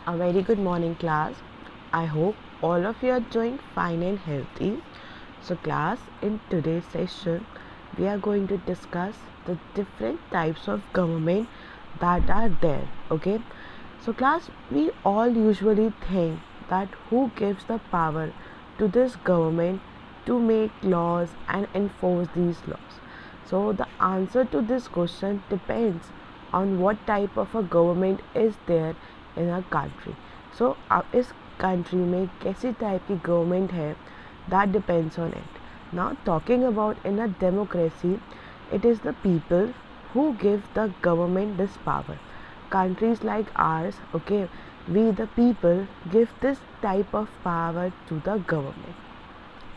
A very good morning, class. I hope all of you are doing fine and healthy. So, class, in today's session, we are going to discuss the different types of government that are there. Okay, so, class, we all usually think that who gives the power to this government to make laws and enforce these laws. So, the answer to this question depends on what type of a government is there in a country. So इस country में कैसी type की government है, that depends on it. Now talking about in a democracy, it is the people who give the government this power. Countries like ours, okay, we the people give this type of power to the government,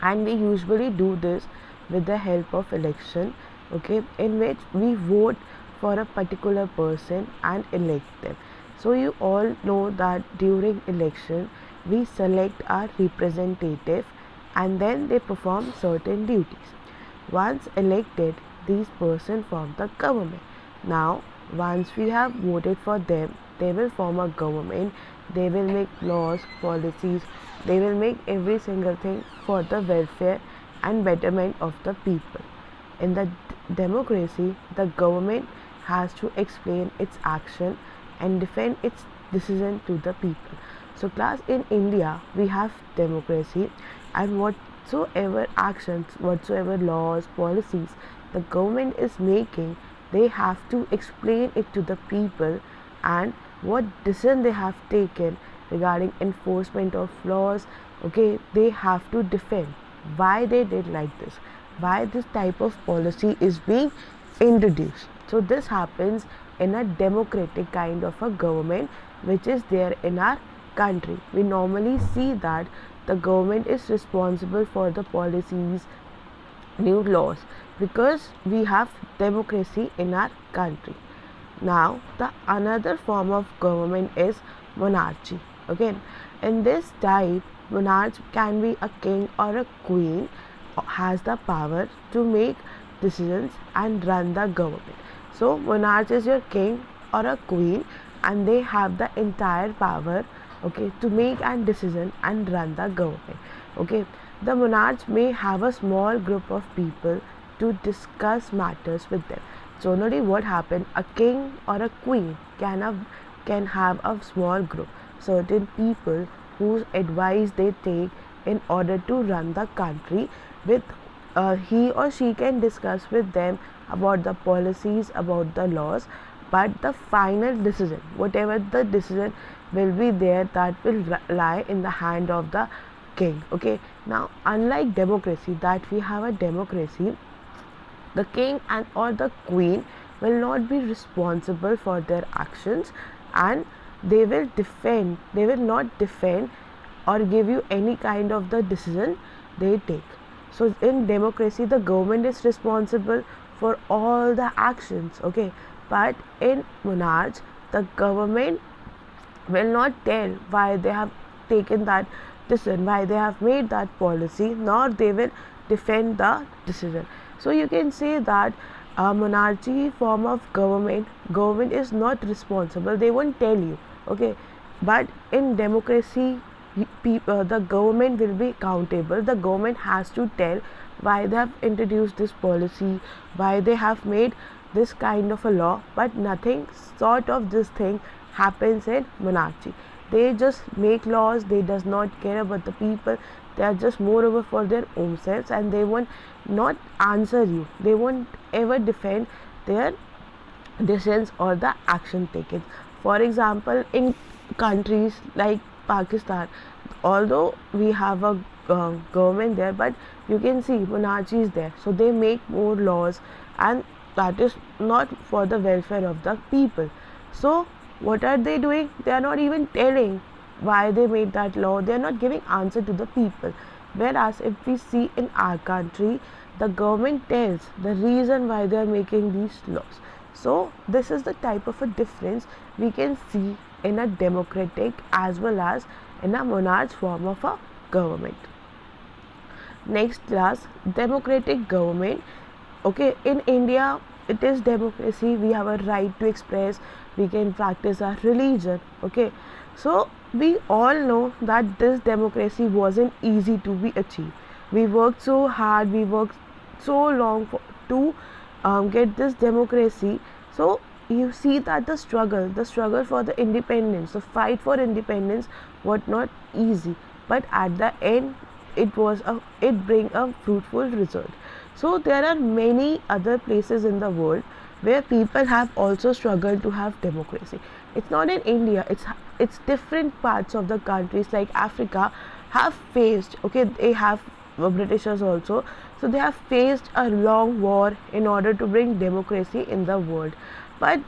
and we usually do this with the help of election, okay, in which we vote for a particular person and elect them. So you all know that during election we select our representative and then they perform certain duties. Once elected, these person form the government. Now once we have voted for them, they will form a government, they will make laws, policies, they will make every single thing for the welfare and betterment of the people. In the democracy, the government has to explain its action and defend its decision to the people. So, class, in India, we have democracy, and whatsoever actions, whatsoever laws, policies the government is making, they have to explain it to the people and what decision they have taken regarding enforcement of laws. Okay, they have to defend why they did like this, why this type of policy is being introduced. So this happens in a democratic kind of a government which is there in our country. We normally see that the government is responsible for the policies, new laws, because we have democracy in our country. Now the another form of government is monarchy. Okay, in this type, monarch can be a king or a queen, has the power to make decisions and run the government. So monarch is your king or a queen and they have the entire power, okay, to make a decision and run the government. Okay, the monarch may have a small group of people to discuss matters with them. So normally what happened, a king or a queen can have a small group, certain people whose advice they take in order to run the country with he or she can discuss with them about the policies, about the laws, but the final decision, whatever the decision will be there, that will lie in the hand of the king. Okay, now unlike democracy, that we have a democracy, the king and or the queen will not be responsible for their actions, and they will not defend or give you any kind of the decision they take. So in democracy, the government is responsible for all the actions, okay, but in monarch, the government will not tell why they have taken that decision, why they have made that policy, nor they will defend the decision. So you can say that a monarchy form of government is not responsible, they won't tell you, okay, but in democracy, the government will be accountable. The government has to tell why they have introduced this policy, why they have made this kind of a law, but nothing sort of this thing happens in monarchy. They just make laws, they does not care about the people, they are just moreover for their own selves, and they won't not answer you, they won't ever defend their decisions or the action taken. For example, in countries like Pakistan, although we have a government there, but you can see monarchy is there, so they make more laws, and that is not for the welfare of the people. So what are they doing? They are not even telling why they made that law, they are not giving answer to the people. Whereas if we see in our country, the government tells the reason why they are making these laws. So this is the type of a difference we can see in a democratic as well as in a monarch form of a government. Next class, democratic government. Okay, in India, it is democracy, we have a right to express, we can practice our religion. Okay, so we all know that this democracy wasn't easy to be achieved. We worked so hard, we worked so long to get this democracy. So you see that the struggle for the independence, the fight for independence was not easy, but at the end it bring a fruitful result. So there are many other places in the world where people have also struggled to have democracy. It's not in India, it's different parts of the countries like Africa have faced, okay, they have Britishers also, so they have faced a long war in order to bring democracy in the world. But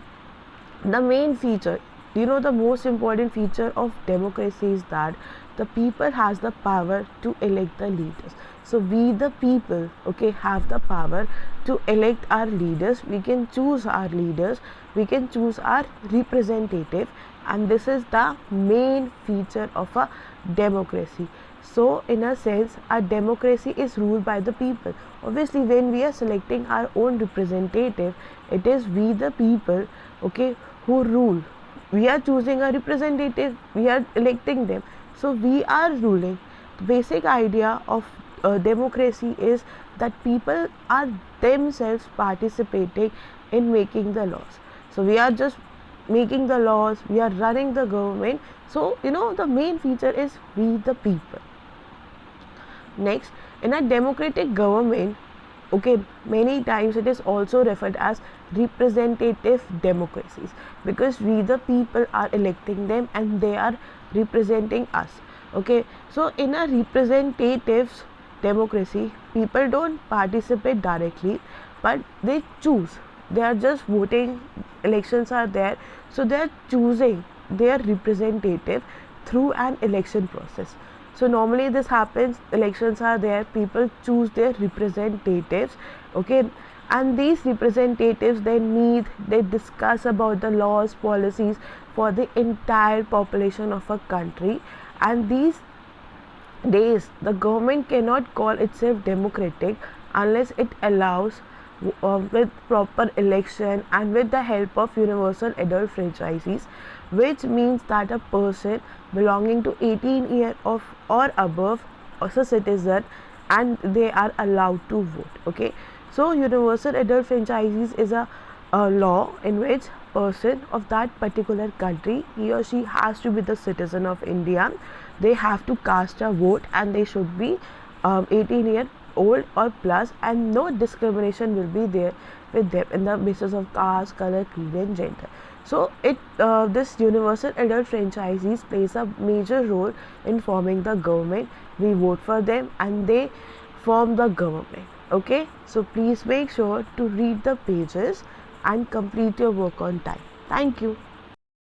the main feature, the most important feature of democracy is that the people has the power to elect the leaders. So we the people, okay, have the power to elect our leaders. We can choose our leaders, we can choose our representative, and this is the main feature of a democracy. So in a sense, our democracy is ruled by the people. Obviously, when we are selecting our own representative, it is we the people, okay, who rule. We are choosing a representative, we are electing them, so we are ruling. The basic idea of democracy is that people are themselves participating in making the laws. So we are just making the laws, we are running the government. So the main feature is we the people. Next, in a democratic government, okay, many times it is also referred as representative democracies, because we the people are electing them and they are representing us. Okay, so in a representative democracy, people don't participate directly, but they choose. They are just voting, elections are there, so they are choosing their representative through an election process. So normally this happens, elections are there, people choose their representatives, okay, and these representatives they meet, they discuss about the laws, policies for the entire population of a country. And these days the government cannot call itself democratic unless it allows with proper election and with the help of universal adult franchises, which means that a person belonging to 18 years of or above is a citizen and they are allowed to vote. Okay, so universal adult franchises is a law in which person of that particular country, he or she has to be the citizen of India. They have to cast a vote and they should be 18 years old or plus, and no discrimination will be there with them in the basis of caste, color, creed and gender. So this universal adult franchisees plays a major role in forming the government. We vote for them and they form the government. Okay, so please make sure to read the pages and complete your work on time. Thank you.